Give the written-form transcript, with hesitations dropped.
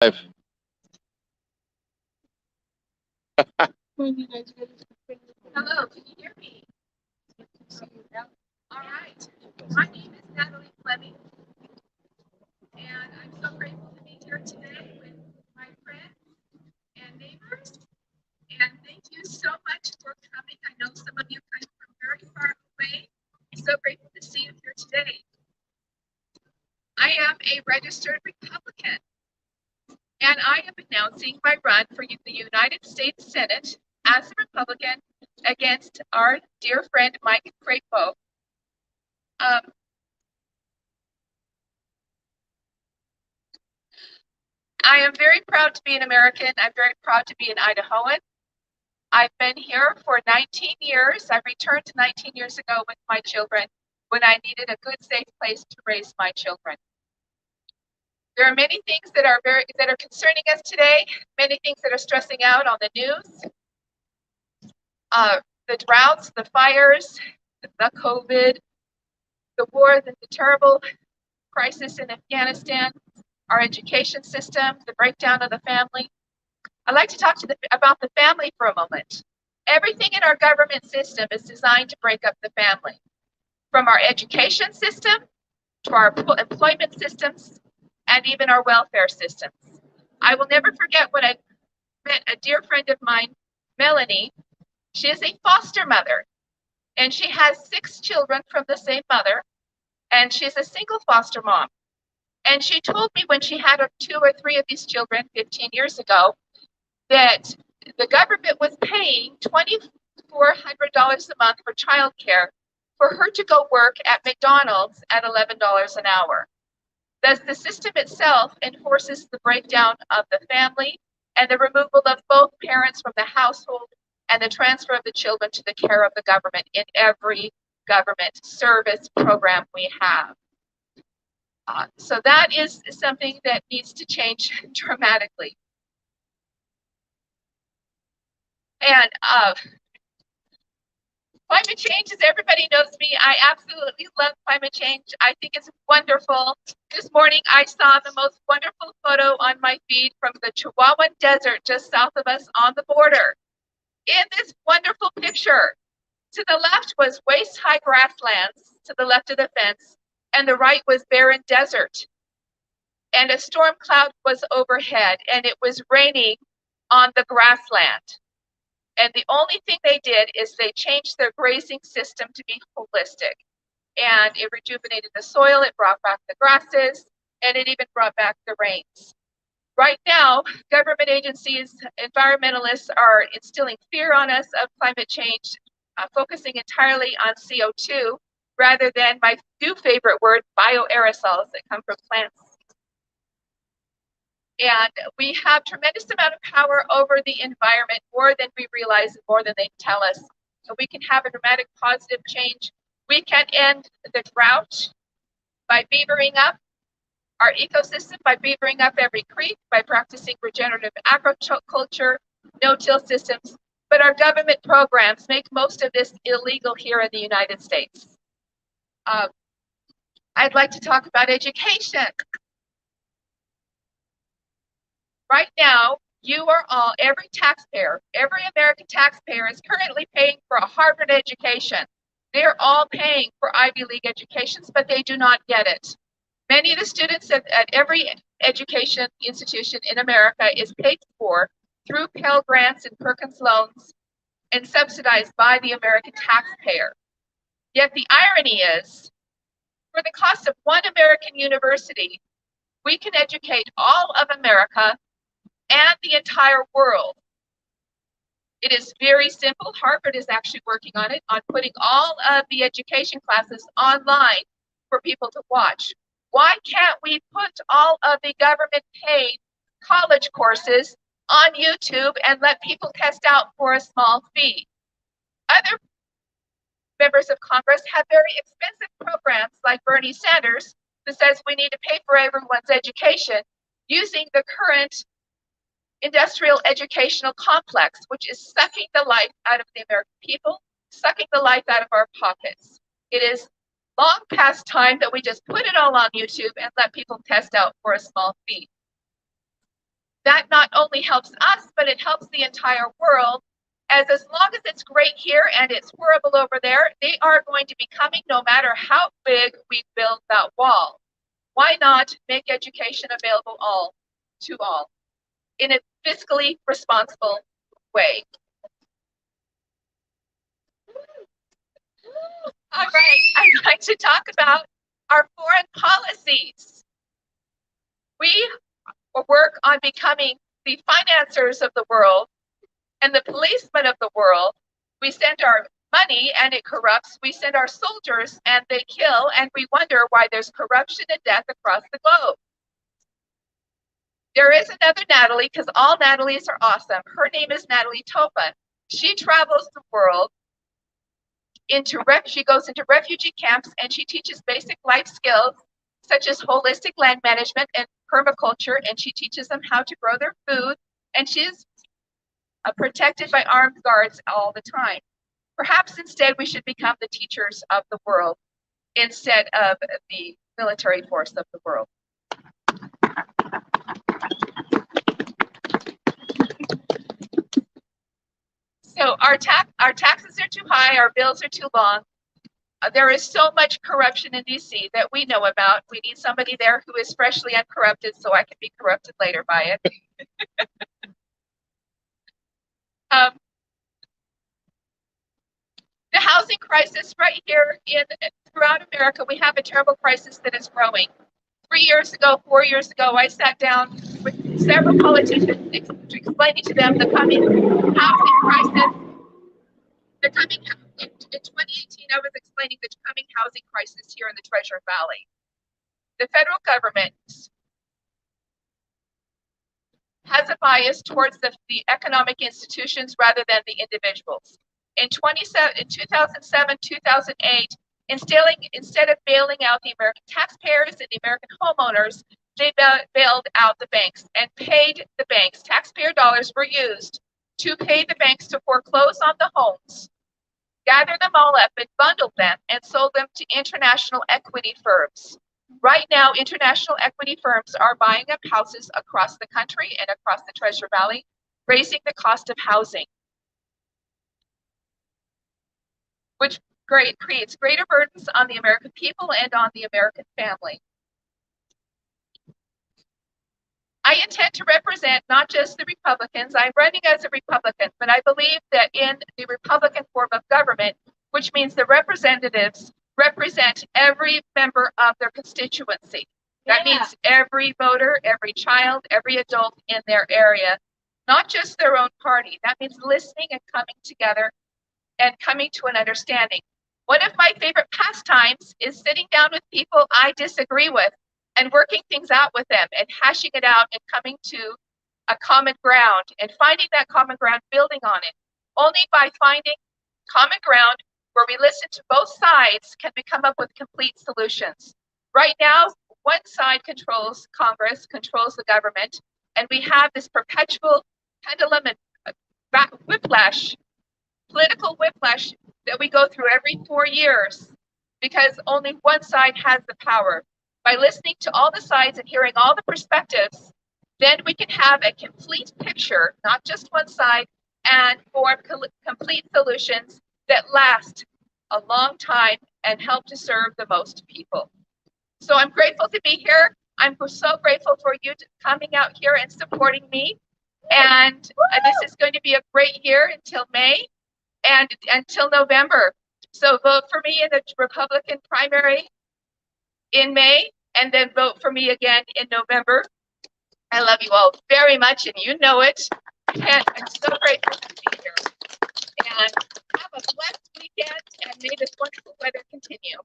Hello, can you hear me? All right. My name is Natalie Fleming, and I'm so grateful to be here today with my friends and neighbors. And thank you so much for coming. I know some of you come from very far away. I'm so grateful to see you here today. I am a registered Republican, and I am announcing my run for the United States Senate as a Republican against our dear friend Mike Crapo. I am very proud to be an American. I'm very proud to be an Idahoan. I've been here for 19 years. I returned 19 years ago with my children when I needed a good, safe place to raise my children. There are many things that are concerning us today, many things that are stressing out on the news. The droughts, the fires, the COVID, the war, the terrible crisis in Afghanistan, our education system, the breakdown of the family. I'd like to talk about the family for a moment. Everything in our government system is designed to break up the family, from our education system to our employment systems and even our welfare systems. I will never forget when I met a dear friend of mine, Melanie. She is a foster mother, and she has 6 children from the same mother, and she's a single foster mom. And she told me when she had 2 or 3 of these children 15 years ago that the government was paying $2,400 a month for childcare for her to go work at McDonald's at $11 an hour. Thus, the system itself enforces the breakdown of the family and the removal of both parents from the household and the transfer of the children to the care of the government in every government service program we have. So that is something that needs to change dramatically. And climate change, as everybody knows me, I absolutely love climate change. I think it's wonderful. This morning I saw the most wonderful photo on my feed from the Chihuahuan Desert just south of us on the border. In this wonderful picture, to the left was waist-high grasslands, to the left of the fence, and the right was barren desert. And a storm cloud was overhead, and it was raining on the grassland. And the only thing they did is they changed their grazing system to be holistic. And it rejuvenated the soil, it brought back the grasses, and it even brought back the rains. Right now, government agencies, environmentalists are instilling fear on us of climate change, focusing entirely on CO2 rather than my new favorite word, bioaerosols that come from plants. And we have tremendous amount of power over the environment, more than we realize and more than they tell us. So we can have a dramatic positive change. We can end the drought by beavering up our ecosystem, by beavering up every creek, by practicing regenerative agriculture, no-till systems. But our government programs make most of this illegal here in the United States. I'd like to talk about education. Right now, you are all, every taxpayer, every American taxpayer is currently paying for a Harvard education. They're all paying for Ivy League educations, but they do not get it. Many of the students at every education institution in America is paid for through Pell Grants and Perkins loans and subsidized by the American taxpayer. Yet the irony is, for the cost of one American university, we can educate all of America and the entire world. It is very simple. Harvard is actually working on it, on putting all of the education classes online for people to watch. Why can't we put all of the government paid college courses on YouTube and let people test out for a small fee? Other members of Congress have very expensive programs like Bernie Sanders, who says we need to pay for everyone's education using the current industrial educational complex, which is sucking the life out of the American people, sucking the life out of our pockets. It is long past time that we just put it all on YouTube and let people test out for a small fee. that not only helps us, but it helps the entire world. As long as it's great here and it's horrible over there, they are going to be coming no matter how big we build that wall. Why not make education available to all in a fiscally responsible way? All right, I'd like to talk about our foreign policies. We work on becoming the financiers of the world and the policemen of the world. We send our money and it corrupts. We send our soldiers and they kill, and we wonder why there's corruption and death across the globe. There is another Natalie, because all Natalies are awesome. Her name is Natalie Topa. She travels the world she goes into refugee camps and she teaches basic life skills such as holistic land management and permaculture, and she teaches them how to grow their food, and she's protected by armed guards all the time. Perhaps instead we should become the teachers of the world instead of the military force of the world. So our taxes are too high, our bills are too long. There is so much corruption in DC that we know about. We need somebody there who is freshly uncorrupted so I can be corrupted later by it. The housing crisis right here throughout America, we have a terrible crisis that is growing. 3 years ago, 4 years ago, I sat down with several politicians explaining to them the coming housing crisis. In 2018, I was explaining the coming housing crisis here in the Treasure Valley. The federal government has a bias towards the economic institutions rather than the individuals. In 2007, 2008, instead of bailing out the American taxpayers and the American homeowners, they bailed out the banks and paid the banks. Taxpayer dollars were used to pay the banks to foreclose on the homes, gather them all up and bundled them and sold them to international equity firms. Right now, international equity firms are buying up houses across the country and across the Treasure Valley, raising the cost of housing, which creates greater burdens on the American people and on the American family. I intend to represent not just the Republicans. I'm running as a Republican, but I believe that in the Republican form of government, which means the representatives represent every member of their constituency. That means every voter, every child, every adult in their area, not just their own party. That means listening and coming together and coming to an understanding. One of my favorite pastimes is sitting down with people I disagree with and working things out with them and hashing it out and coming to a common ground and finding that common ground, building on it. Only by finding common ground where we listen to both sides can we come up with complete solutions. Right now, one side controls Congress, controls the government, and we have this perpetual pendulum and whiplash, political whiplash that we go through every 4 years because only one side has the power. By listening to all the sides and hearing all the perspectives, then we can have a complete picture, not just one side, and form complete solutions that last a long time and help to serve the most people. So I'm grateful to be here. I'm so grateful for you coming out here and supporting me. And this is going to be a great year until May and until November. So vote for me in the Republican primary in May, and then vote for me again in November. I love you all very much, and you know it. And I'm so grateful to be here. And have a blessed weekend, and may this wonderful weather continue.